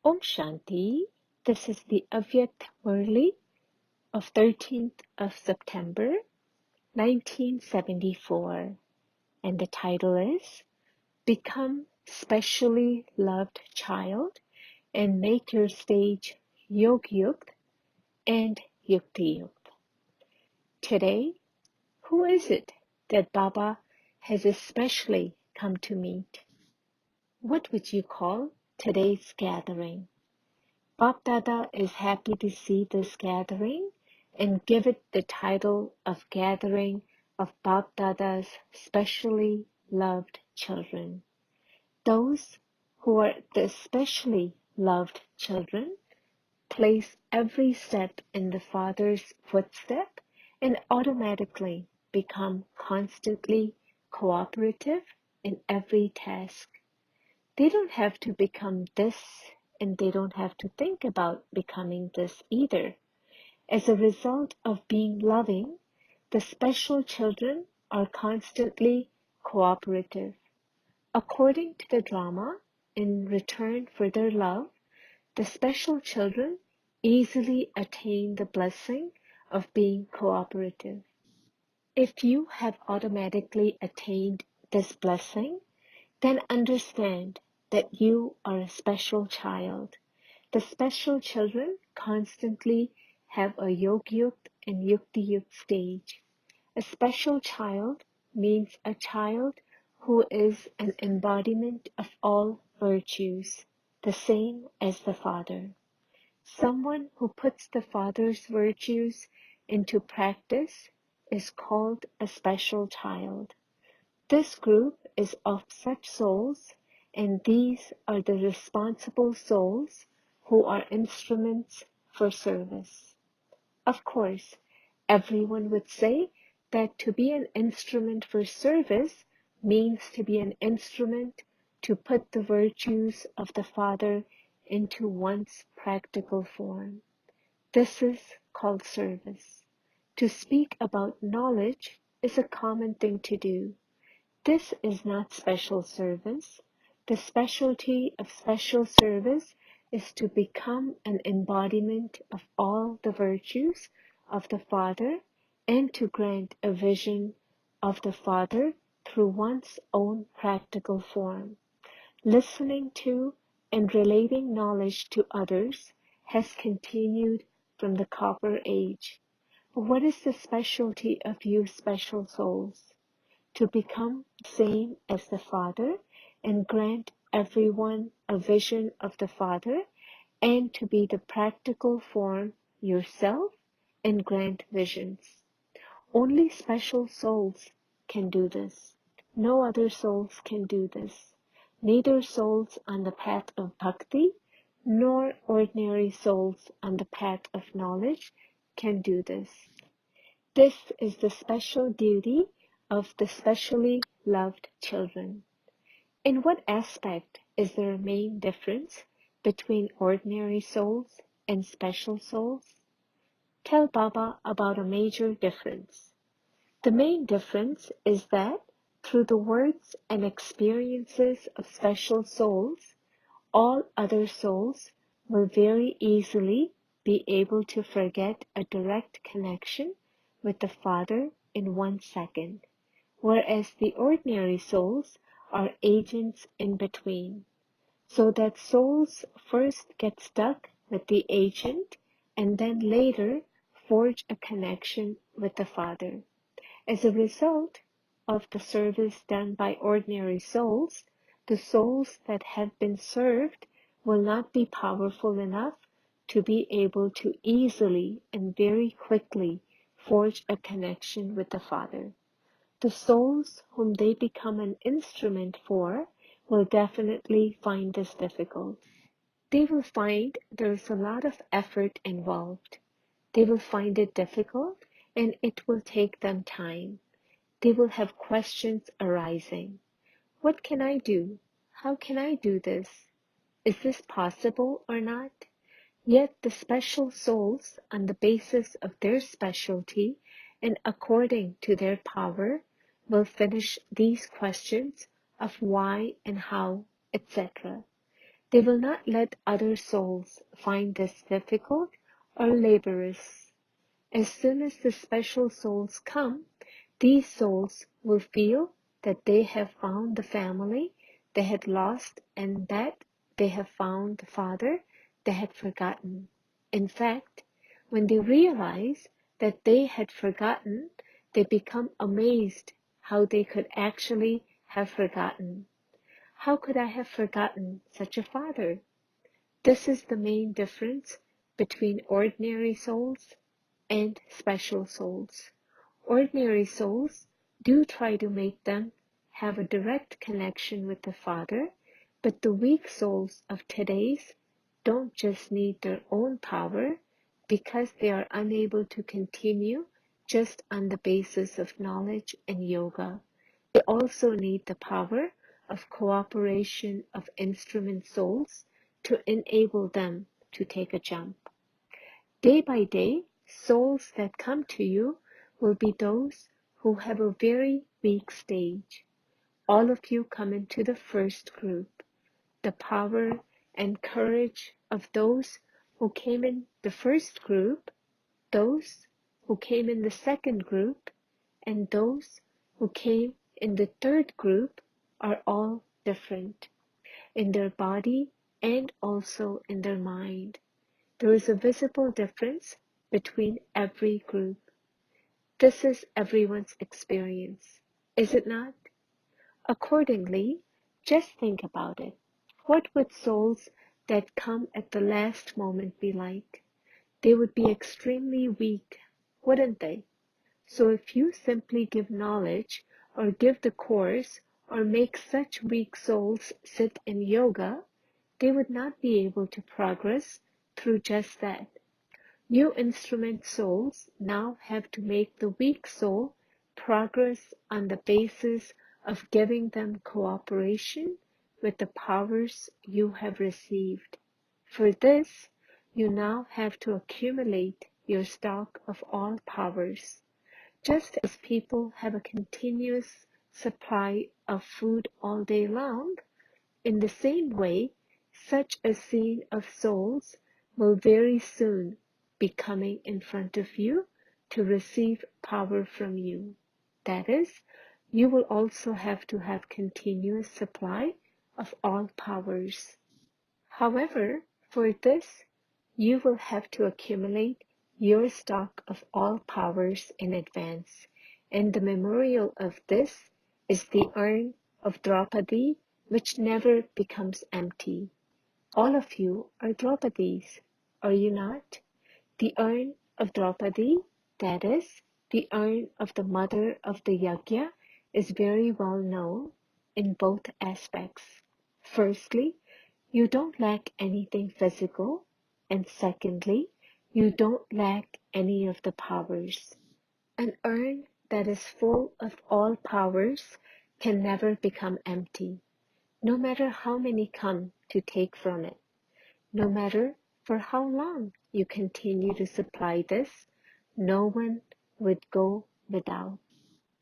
Om Shanti. This is the Avyakt Murli of 13th of September, 1974. And the title is Become Specially Loved Child and Make Your Stage Yogyukt and Yuktiyukt. Today, who is it that Baba has especially come to meet? What would you call today's gathering? BapDada is happy to see this gathering and give it the title of Gathering of BapDada's Specially Loved Children. Those who are the especially loved children place every step in the Father's footstep and automatically become constantly cooperative in every task. They don't have to become this, and they don't have to think about becoming this either. As a result of being loving, the special children are constantly cooperative. According to the drama, in return for their love, the special children easily attain the blessing of being cooperative. If you have automatically attained this blessing, then understand that you are a special child. The special children constantly have a yogyukt and yuktiyukt stage. A special child means a child who is an embodiment of all virtues, the same as the Father. Someone who puts the Father's virtues into practice is called a special child. This group is of such souls, and these are the responsible souls who are instruments for service. Of course, everyone would say that to be an instrument for service means to be an instrument to put the virtues of the Father into one's practical form. This is called service. To speak about knowledge is a common thing to do. This is not special service. The specialty of special service is to become an embodiment of all the virtues of the Father and to grant a vision of the Father through one's own practical form. Listening to and relating knowledge to others has continued from the Copper Age. But what is the specialty of you special souls? To become the same as the Father and grant everyone a vision of the Father, and to be the practical form yourself and grant visions. Only special souls can do this. No other souls can do this. Neither souls on the path of bhakti nor ordinary souls on the path of knowledge can do this. This is the special duty of the specially loved children. In what aspect is there a main difference between ordinary souls and special souls? Tell Baba about a major difference. The main difference is that through the words and experiences of special souls, all other souls will very easily be able to forget a direct connection with the Father in 1 second, whereas the ordinary souls are agents in between, so that souls first get stuck with the agent and then later forge a connection with the Father. As a result of the service done by ordinary souls, the souls that have been served will not be powerful enough to be able to easily and very quickly forge a connection with the Father. The souls whom they become an instrument for will definitely find this difficult. They will find there's a lot of effort involved. They will find it difficult and it will take them time. They will have questions arising. What can I do? How can I do this? Is this possible or not? Yet the special souls, on the basis of their specialty and according to their power, will finish these questions of why and how, etc. They will not let other souls find this difficult or laborious. As soon as the special souls come, these souls will feel that they have found the family they had lost and that they have found the father they had forgotten. In fact, when they realize that they had forgotten, they become amazed how they could actually have forgotten. How could I have forgotten such a father? This is the main difference between ordinary souls and special souls. Ordinary souls do try to make them have a direct connection with the Father, but the weak souls of today's don't just need their own power because they are unable to continue just on the basis of knowledge and yoga. They also need the power of cooperation of instrument souls to enable them to take a jump. Day by day, souls that come to you will be those who have a very weak stage. All of you come into the first group. The power and courage of those who came in the first group, those who came in the second group, and those who came in the third group are all different in their body and also in their mind. There is a visible difference between every group. This is everyone's experience, is it not? Accordingly, just think about it. What would souls that come at the last moment be like? They would be extremely weak, wouldn't they? So if you simply give knowledge or give the course or make such weak souls sit in yoga, they would not be able to progress through just that. You instrument souls now have to make the weak soul progress on the basis of giving them cooperation with the powers you have received. For this, you now have to accumulate your stock of all powers. Just as people have a continuous supply of food all day long, in the same way, such a scene of souls will very soon be coming in front of you to receive power from you. That is, you will also have to have continuous supply of all powers. However, for this, you will have to accumulate your stock of all powers in advance, and the memorial of this is the urn of Draupadi, which never becomes empty. All of you are Draupadis, are you not? The urn of Draupadi, that is, the urn of the mother of the yajna, is very well known in both aspects. Firstly, you don't lack anything physical, and secondly, you don't lack any of the powers. An urn that is full of all powers can never become empty, no matter how many come to take from it. No matter for how long you continue to supply this, no one would go without.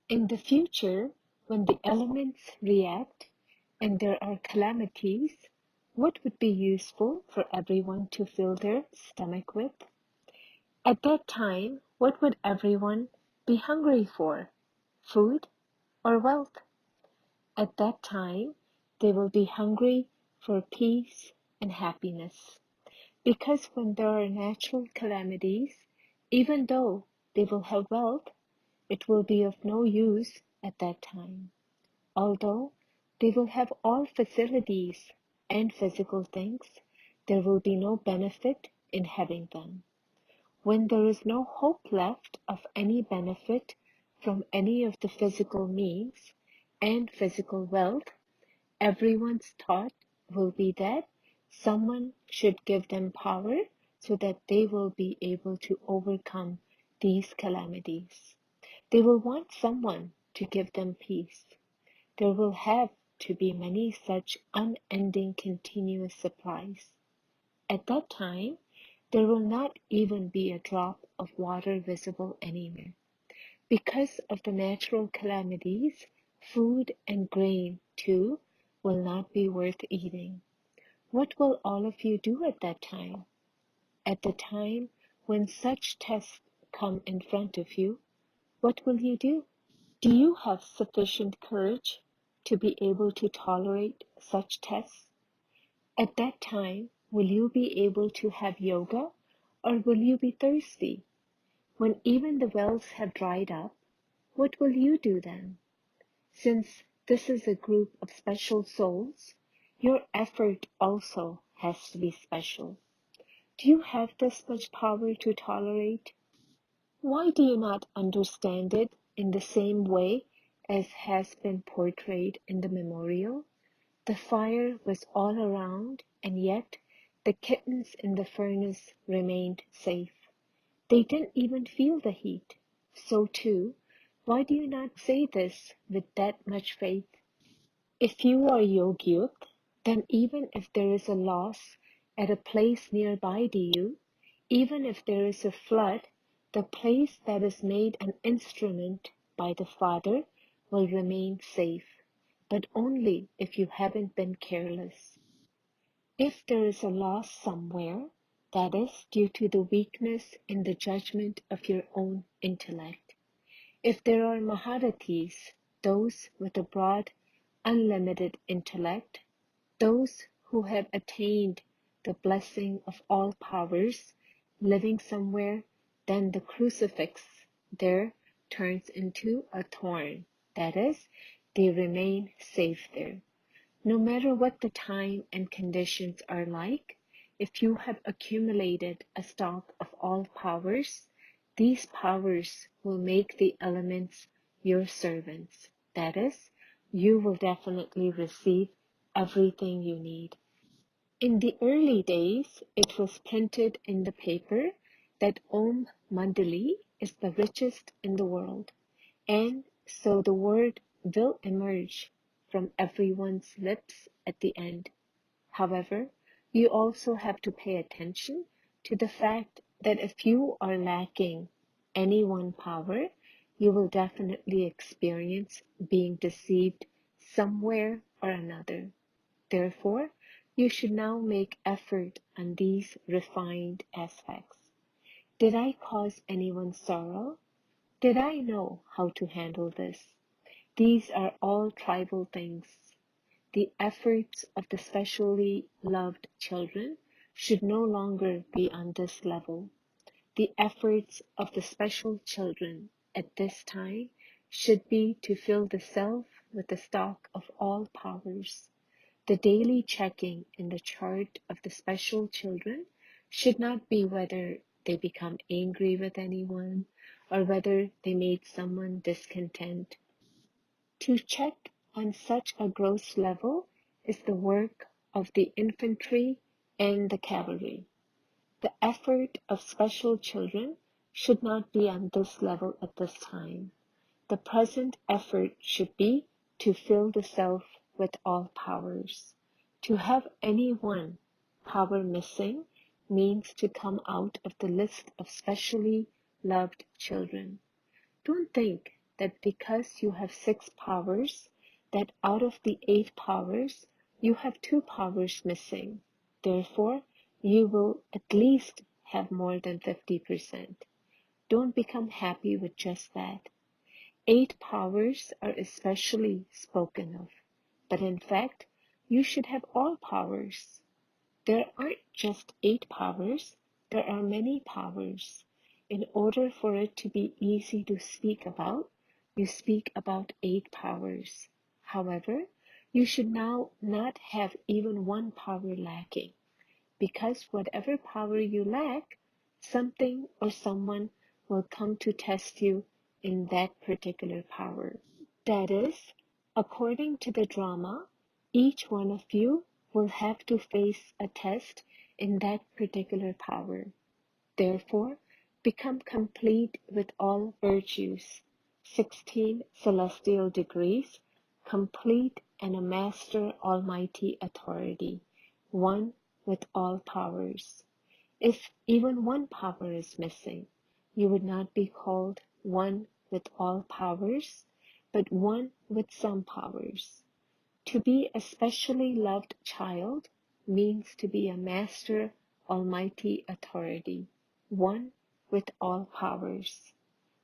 In the future, when the elements react and there are calamities, what would be useful for everyone to fill their stomach with? At that time, what would everyone be hungry for? Food or wealth? At that time, they will be hungry for peace and happiness. Because when there are natural calamities, even though they will have wealth, it will be of no use at that time. Although they will have all facilities and physical things, there will be no benefit in having them. When there is no hope left of any benefit from any of the physical means and physical wealth, everyone's thought will be that someone should give them power so that they will be able to overcome these calamities. They will want someone to give them peace. There will have to be many such unending continuous supplies. At that time, there will not even be a drop of water visible anywhere. Because of the natural calamities, food and grain, too, will not be worth eating. What will all of you do at that time? At the time when such tests come in front of you, what will you do? Do you have sufficient courage to be able to tolerate such tests? At that time, will you be able to have yoga, or will you be thirsty? When even the wells have dried up, what will you do then? Since this is a group of special souls, your effort also has to be special. Do you have this much power to tolerate? Why do you not understand it in the same way as has been portrayed in the memorial? The fire was all around, and yet the kittens in the furnace remained safe. They didn't even feel the heat. So too, why do you not say this with that much faith? If you are yogyukt, then even if there is a loss at a place nearby to you, even if there is a flood, the place that is made an instrument by the Father will remain safe, but only if you haven't been careless. If there is a loss somewhere, that is due to the weakness in the judgment of your own intellect. If there are Maharathis, those with a broad, unlimited intellect, those who have attained the blessing of all powers, living somewhere, then the crucifix there turns into a thorn. That is, they remain safe there. No matter what the time and conditions are like, if you have accumulated a stock of all powers, these powers will make the elements your servants. That is, you will definitely receive everything you need. In the early days, it was printed in the paper that Om Mandali is the richest in the world, and so the word will emerge from everyone's lips at the end. However, you also have to pay attention to the fact that if you are lacking any one power, you will definitely experience being deceived somewhere or another. Therefore, you should now make effort on these refined aspects. Did I cause anyone sorrow? Did I know how to handle this? These are all trivial things. The efforts of the specially loved children should no longer be on this level. The efforts of the special children at this time should be to fill the self with the stock of all powers. The daily checking in the chart of the special children should not be whether they become angry with anyone or whether they made someone discontent. To check on such a gross level is the work of the infantry and the cavalry. The effort of special children should not be on this level at this time. The present effort should be to fill the self with all powers. To have any one power missing means to come out of the list of specially loved children. Don't think that because you have 6 powers, that out of the 8 powers, you have 2 powers missing. Therefore, you will at least have more than 50%. Don't become happy with just that. 8 powers are especially spoken of, but in fact, you should have all powers. There aren't just 8 powers, there are many powers. In order for it to be easy to speak about, you speak about 8 powers. However, you should now not have even one power lacking, because whatever power you lack, something or someone will come to test you in that particular power. That is, according to the drama, each one of you will have to face a test in that particular power. Therefore, become complete with all virtues, 16 celestial degrees, complete and a master almighty authority, one with all powers. If even one power is missing, you would not be called one with all powers, but one with some powers. To be a specially loved child means to be a master, almighty authority, one with all powers.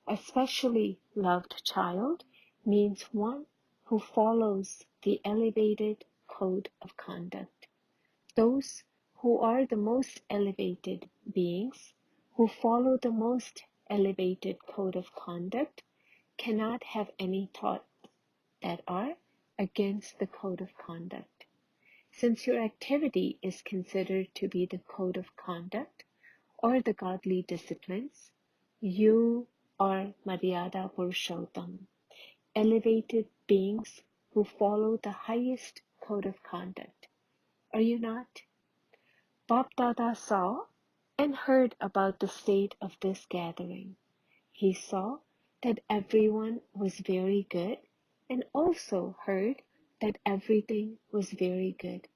A specially loved child means one who follows the elevated code of conduct. Those who are the most elevated beings, who follow the most elevated code of conduct, cannot have any thoughts that are against the code of conduct. Since your activity is considered to be the code of conduct or the godly disciplines, you are Maryada Purushottam, elevated beings who follow the highest code of conduct. Are you not? BapDada saw and heard about the state of this gathering. He saw that everyone was very good and also heard that everything was very good.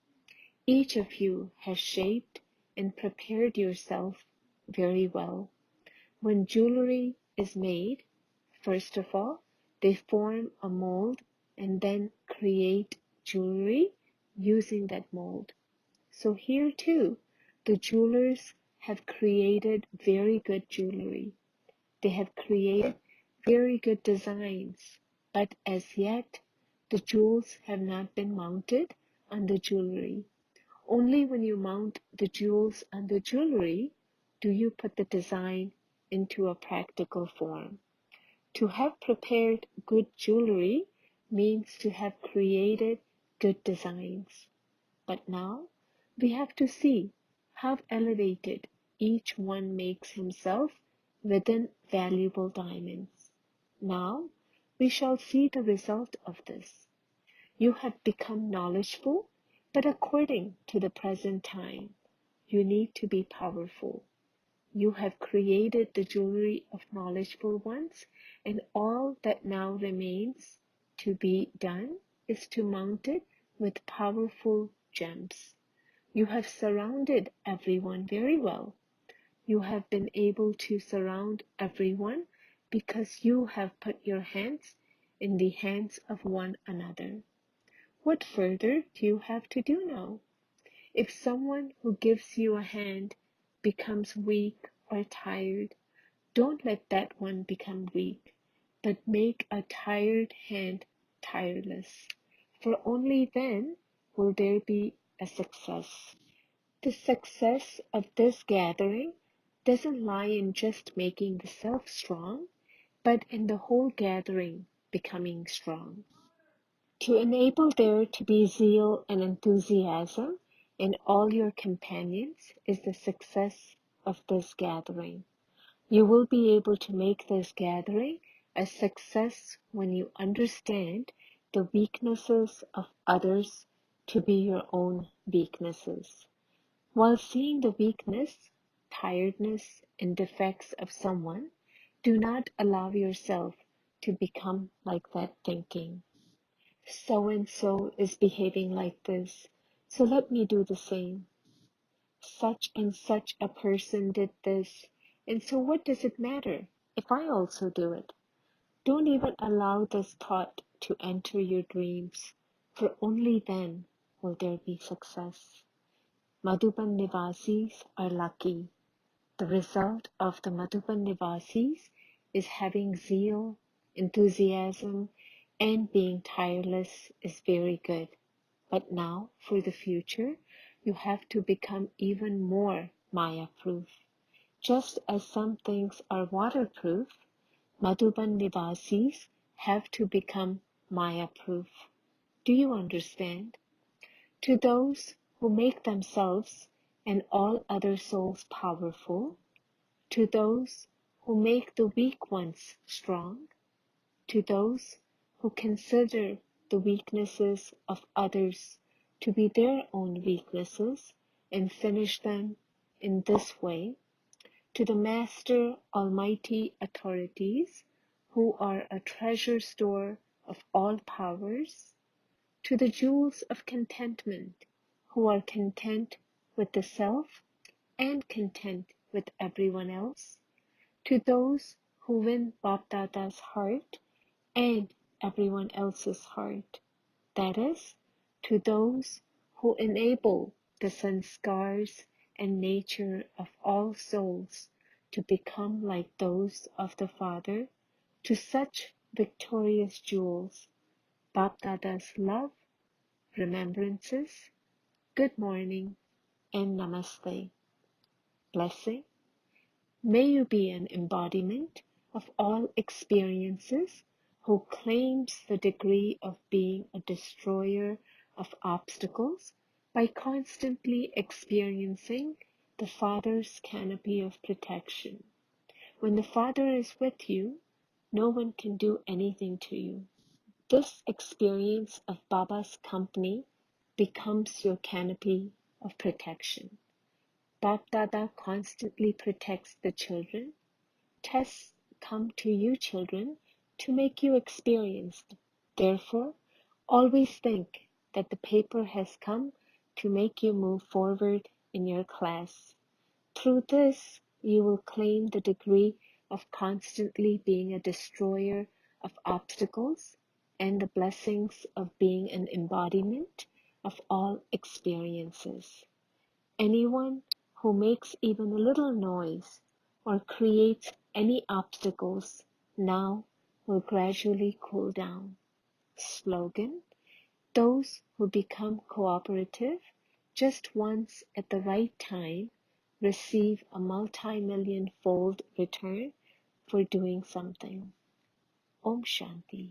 Each of you has shaped and prepared yourself very well. When jewelry is made, first of all, they form a mold and then create jewelry using that mold. So here too, the jewelers have created very good jewelry. They have created very good designs, but as yet, the jewels have not been mounted on the jewelry. Only when you mount the jewels on the jewelry do you put the design into a practical form. To have prepared good jewelry means to have created good designs. But now we have to see how elevated each one makes himself within valuable diamonds. Now we shall see the result of this. You have become knowledgeable, but according to the present time, you need to be powerful. You have created the jewelry of knowledgeable ones, and all that now remains to be done is to mount it with powerful gems. You have surrounded everyone very well. You have been able to surround everyone because you have put your hands in the hands of one another. What further do you have to do now? If someone who gives you a hand becomes weak or tired, don't let that one become weak, but make a tired hand tireless, for only then will there be a success. The success of this gathering doesn't lie in just making the self strong, but in the whole gathering becoming strong. To enable there to be zeal and enthusiasm in all your companions is the success of this gathering. You will be able to make this gathering a success when you understand the weaknesses of others to be your own weaknesses. While seeing the weakness, tiredness, and defects of someone, do not allow yourself to become like that thinking. So and so is behaving like this, so let me do the same. Such and such a person did this, and so what does it matter if I also do it? Don't even allow this thought to enter your dreams, for only then will there be success. Madhuban Nivasis are lucky. The result of the Madhuban Nivasis is having zeal, enthusiasm, and being tireless is very good. But now, for the future, you have to become even more Maya-proof. Just as some things are waterproof, Madhuban Nivasis have to become Maya-proof. Do you understand? To those who make themselves and all other souls powerful, to those who make the weak ones strong, to those who consider the weaknesses of others to be their own weaknesses and finish them in this way, to the Master Almighty authorities who are a treasure store of all powers, to the jewels of contentment who are content with the self and content with everyone else, to those who win BapDada's heart and everyone else's heart. That is, to those who enable the sanskars and nature of all souls to become like those of the Father, to such victorious jewels, BapDada's love, remembrances, good morning, and namaste. Blessing. May you be an embodiment of all experiences who claims the degree of being a destroyer of obstacles by constantly experiencing the Father's canopy of protection. When the Father is with you, no one can do anything to you. This experience of Baba's company becomes your canopy of protection. BapDada constantly protects the children. Tests come to you, children, to make you experienced. Therefore, always think that the paper has come to make you move forward in your class. Through this, you will claim the degree of constantly being a destroyer of obstacles and the blessings of being an embodiment of all experiences. Anyone who makes even a little noise or creates any obstacles now will gradually cool down. Slogan: those who become cooperative just once at the right time receive a multi-million-fold return for doing something. Om Shanti.